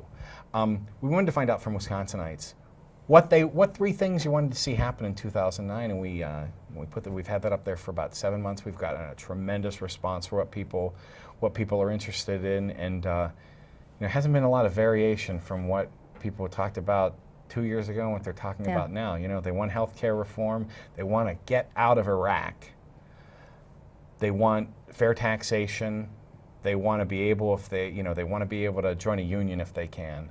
We wanted to find out from Wisconsinites what 3 things you wanted to see happen in 2009, and we've had that up there for about 7 months. We've gotten a tremendous response for what people are interested in, and there hasn't been a lot of variation from what people talked about 2 years ago and what they're talking about now. They want health care reform. They want to get out of Iraq. They want fair taxation. They want to be able, they want to be able to join a union if they can.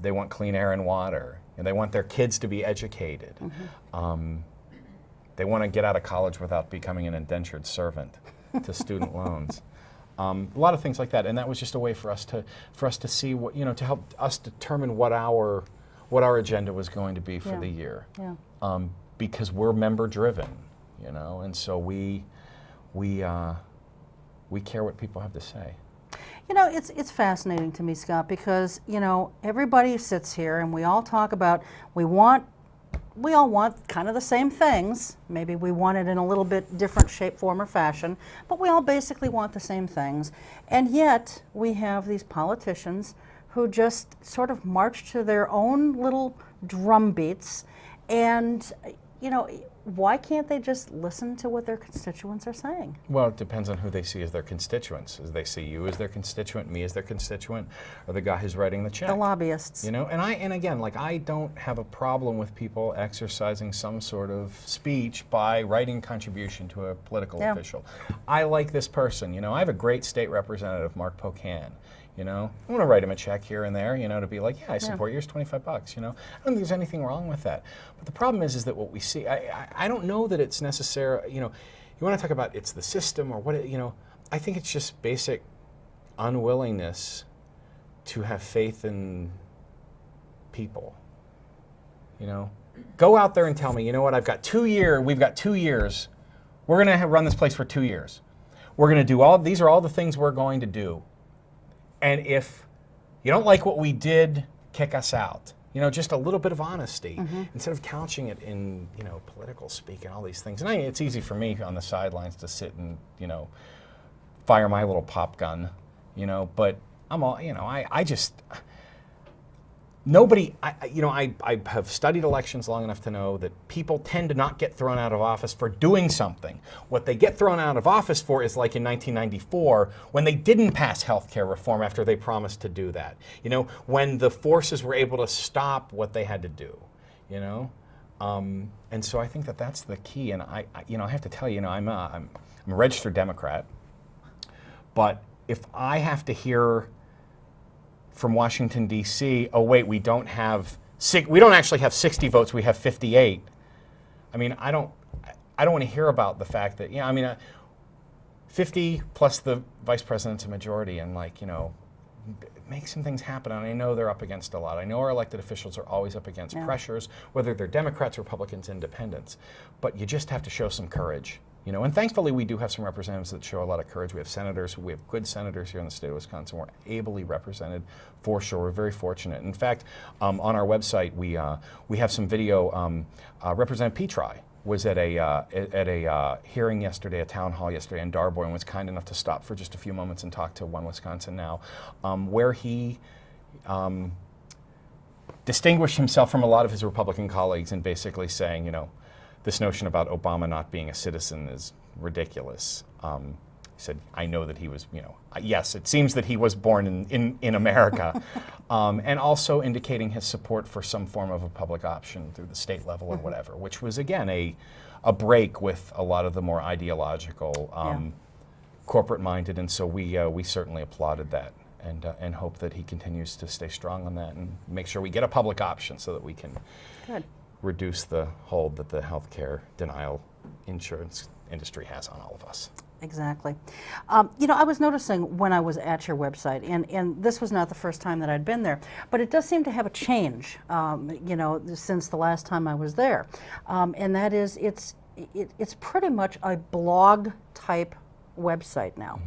They want clean air and water. And they want their kids to be educated. They want to get out of college without becoming an indentured servant to student loans. A lot of things like that, and that was just a way for us to see what to help us determine what our agenda was going to be for the year. Yeah. Because we're member driven, and so we care what people have to say. It's fascinating to me, Scott, because everybody sits here and we all talk about we all want kind of the same things. Maybe we want it in a little bit different shape, form, or fashion, but we all basically want the same things. And yet we have these politicians who just sort of march to their own little drum beats, and why can't they just listen to what their constituents are saying? Well, it depends on who they see as their constituents. As they see you as their constituent, me as their constituent, or the guy who's writing the check. The lobbyists. And again, I don't have a problem with people exercising some sort of speech by writing contribution to a political official. I like this person. I have a great state representative, Mark Pocan. I want to write him a check here and there, to be like, I support yours, $25. I don't think there's anything wrong with that. But the problem is that what we see, I don't know that it's necessary, you want to talk about it's the system or what, I think it's just basic unwillingness to have faith in people. Go out there and tell me, what, we've got 2 years. We're going to run this place for 2 years. We're going to do these are all the things we're going to do. And if you don't like what we did, kick us out. Just a little bit of honesty instead of couching it in, political speak and all these things. And it's easy for me on the sidelines to sit and, fire my little pop gun, but I'm all, I just, nobody, I have studied elections long enough to know that people tend to not get thrown out of office for doing something. What they get thrown out of office for is like in 1994 when they didn't pass health care reform after they promised to do that. When the forces were able to stop what they had to do. And so I think that that's the key. And I have to tell you, I'm a registered Democrat, but if I have to hear from Washington, D.C., oh wait, we don't actually have 60 votes, we have 58. I mean, I don't want to hear about the fact that 50 plus the vice president's a majority, and make some things happen. And I know they're up against a lot. I know our elected officials are always up against pressures, whether they're Democrats, Republicans, Independents. But you just have to show some courage. And thankfully we do have some representatives that show a lot of courage. We have senators, we have good senators here in the state of Wisconsin. We're ably represented for sure. We're very fortunate. In fact, on our website we have some video. Representative Petri was at a hearing yesterday, a town hall yesterday in Darboy, and was kind enough to stop for just a few moments and talk to One Wisconsin Now, where he distinguished himself from a lot of his Republican colleagues in basically saying, this notion about Obama not being a citizen is ridiculous. said, I know that he was, yes, it seems that he was born in America. And also indicating his support for some form of a public option through the state level or whatever, which was, again, a break with a lot of the more ideological, corporate-minded, and so we certainly applauded that and hope that he continues to stay strong on that and make sure we get a public option so that we can reduce the hold that the healthcare denial insurance industry has on all of us. Exactly. I was noticing when I was at your website, and this was not the first time that I'd been there, but it does seem to have a change, since the last time I was there. And that is, it's pretty much a blog type website now.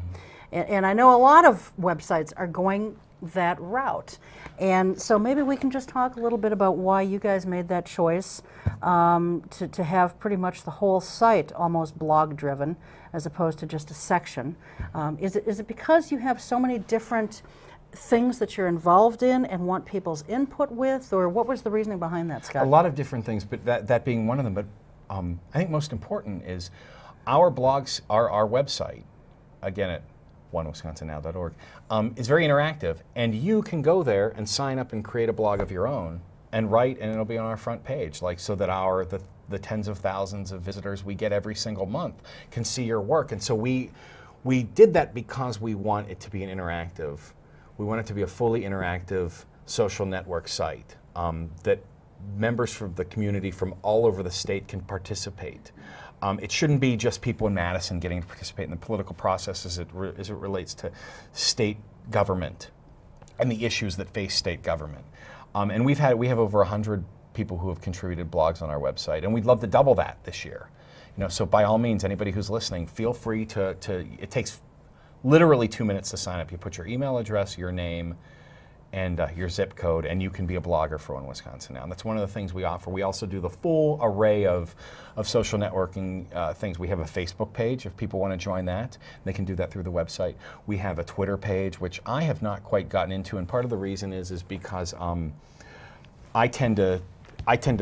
And I know a lot of websites are going that route. And so maybe we can just talk a little bit about why you guys made that choice to have pretty much the whole site almost blog driven as opposed to just a section. Is it because you have so many different things that you're involved in and want people's input with, or what was the reasoning behind that, Scott? A lot of different things, but that being one of them. But I think most important is our blogs, our website, again at onewisconsinnow.org, is very interactive, and you can go there and sign up and create a blog of your own and write, and it'll be on our front page, so that the tens of thousands of visitors we get every single month can see your work. And so we did that because we want it to be we want it to be a fully interactive social network site that members from the community from all over the state can participate. It shouldn't be just people in Madison getting to participate in the political process as it relates to state government and the issues that face state government. And we have over 100 people who have contributed blogs on our website, and we'd love to double that this year. So by all means, anybody who's listening, feel free to it takes literally 2 minutes to sign up. You put your email address, your name, and your zip code, and you can be a blogger for One Wisconsin Now. And that's one of the things we offer. We also do the full array of social networking things. We have a Facebook page if people want to join that. They can do that through the website. We have a Twitter page, which I have not quite gotten into, and part of the reason is because I tend to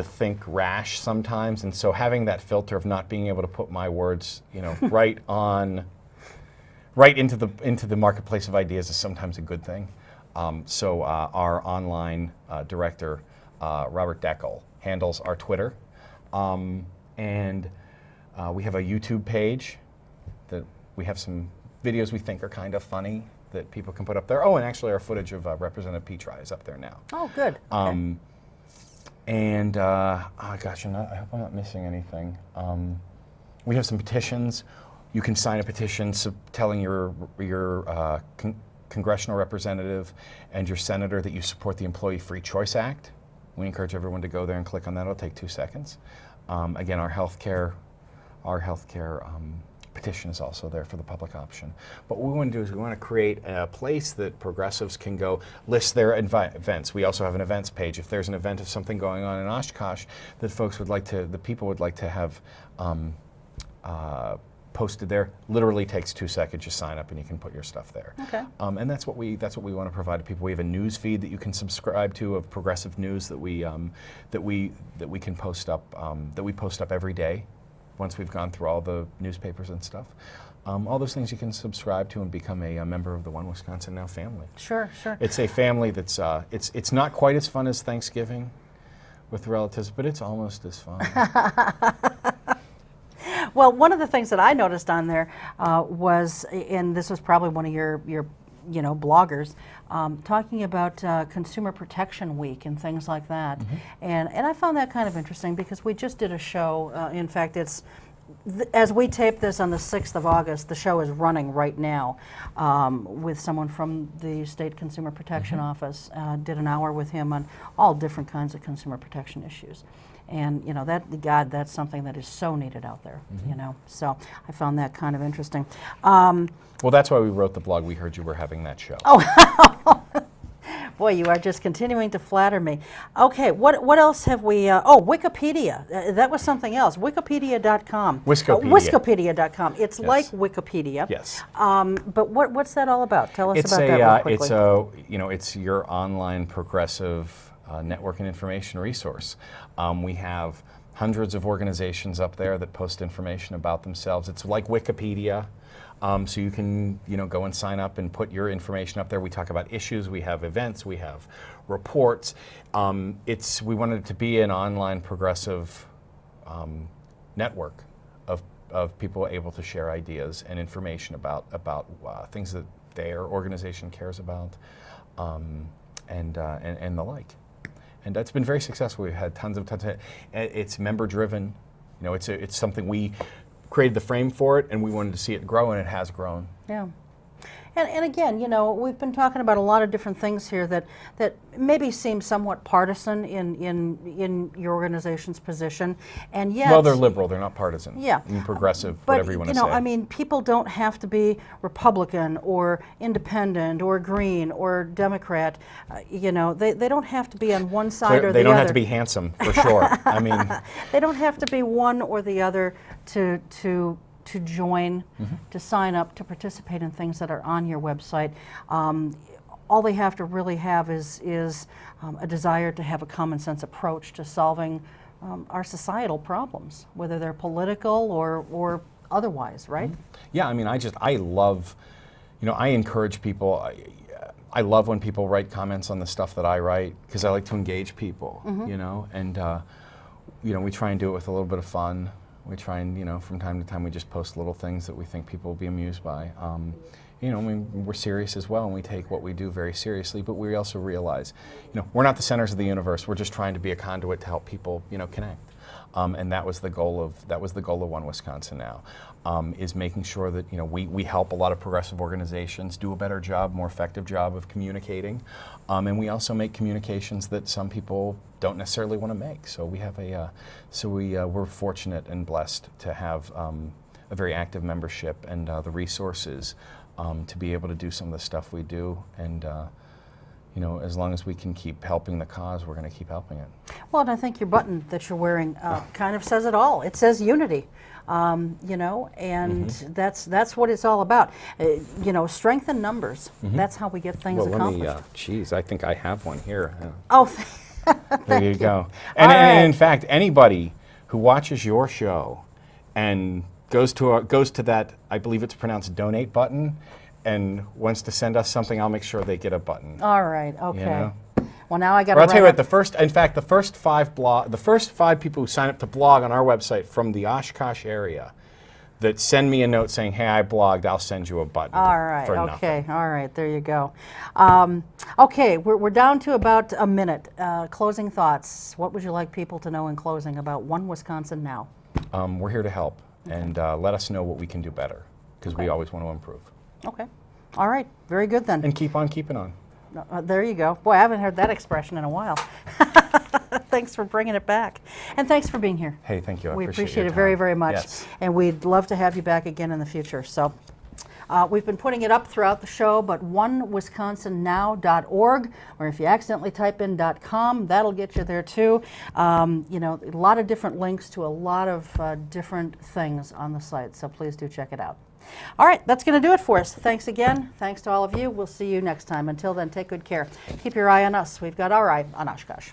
think rash sometimes, and so having that filter of not being able to put my words, right into the marketplace of ideas is sometimes a good thing. So our online director, Robert Deckel, handles our Twitter, and we have a YouTube page that we have some videos we think are kind of funny that people can put up there. Oh, and actually our footage of Representative Petri is up there now. Oh, good. Okay. And I hope I'm not missing anything. We have some petitions. You can sign a petition telling your congressional representative and your senator that you support the Employee Free Choice Act. We encourage everyone to go there and click on that. It'll take 2 seconds. Again, our healthcare petition is also there for the public option. But what we want to do is we want to create a place that progressives can go list their events. We also have an events page. If there's an event of something going on in Oshkosh that people would like to have posted there, literally takes 2 seconds. You sign up and you can put your stuff there. Okay. And that's what we want to provide to people. We have a news feed that you can subscribe to of progressive news that we can post up every day once we've gone through all the newspapers and stuff. All those things you can subscribe to and become a member of the One Wisconsin Now family. Sure. It's a family that's it's not quite as fun as Thanksgiving with relatives, but it's almost as fun. Well, one of the things that I noticed on there was, and this was probably one of your bloggers, talking about Consumer Protection Week and things like that. Mm-hmm. And I found that kind of interesting because we just did a show. In fact, as we tape this on the 6th of August, the show is running right now with someone from the State Consumer Protection mm-hmm. Office. Did an hour with him on all different kinds of consumer protection issues. And that's something that is so needed out there, mm-hmm. So I found that kind of interesting. Well, that's why we wrote the blog. We heard you were having that show. Oh, boy, you are just continuing to flatter me. Okay, what else have we? Wikipedia. That was something else. Wikipedia.com. Wikipedia.com. It's yes. like Wikipedia. Yes. But what's that all about? Tell us about that real quickly. It's your online progressive network and information resource. We have hundreds of organizations up there that post information about themselves. It's like Wikipedia. So you can, go and sign up and put your information up there. We talk about issues, we have events, we have reports. We wanted it to be an online progressive network of people able to share ideas and information about things that their organization cares about, and the like. And that's been very successful. We've had tons of. It's member driven. It's something we created the frame for it, and we wanted to see it grow, and it has grown. Yeah. And again, we've been talking about a lot of different things here that maybe seem somewhat partisan in your organization's position, and yet... Well, they're liberal, they're not partisan. Yeah. Progressive, but, whatever you want to say. People don't have to be Republican or independent or Green or Democrat. They don't have to be on one side or the other. They don't have to be handsome, for sure. They don't have to be one or the other to join, to sign up, to participate in things that are on your website. All they have to really have is a desire to have a common sense approach to solving our societal problems, whether they're political or otherwise, right? Yeah, I love, I encourage people. I love when people write comments on the stuff that I write, because I like to engage people, and we try and do it with a little bit of fun. We try and, from time to time, we just post little things that we think people will be amused by. We're serious as well, and we take what we do very seriously, but we also realize, we're not the centers of the universe. We're just trying to be a conduit to help people, connect. And that was the goal of One Wisconsin Now, is making sure that, we help a lot of progressive organizations do a better job, more effective job of communicating. And we also make communications that some people don't necessarily want to make. So we have we're fortunate and blessed to have a very active membership and the resources to be able to do some of the stuff we do. And as long as we can keep helping the cause, we're going to keep helping it. Well, and I think your button that you're wearing kind of says it all. It says unity, and that's what it's all about. Strength in numbers. That's how we get things accomplished. I think I have one here. Oh, there you go. And in fact, anybody who watches your show and goes to that, I believe it's pronounced donate button, and wants to send us something, I'll make sure they get a button. All right. Okay. Well, now I got to. I'll tell you what. The first five people who sign up to blog on our website from the Oshkosh area, that send me a note saying, "Hey, I blogged," I'll send you a button. All right. For Okay. nothing. All right. There you go. Okay. We're down to about a minute. Closing thoughts. What would you like people to know in closing about One Wisconsin Now? We're here to help, and let us know what we can do better, because we always want to improve. Okay. All right. Very good then. And keep on keeping on. There you go. Boy, I haven't heard that expression in a while. Thanks for bringing it back. And thanks for being here. Hey, thank you. I We appreciate it very, time. very much. Yes. And we'd love to have you back again in the future. So we've been putting it up throughout the show, but onewisconsinnow.org, or if you accidentally type in .com, that'll get you there too. A lot of different links to a lot of different things on the site, so please do check it out. All right, that's going to do it for us. Thanks again. Thanks to all of you. We'll see you next time. Until then, take good care. Keep your eye on us. We've got our eye on Oshkosh.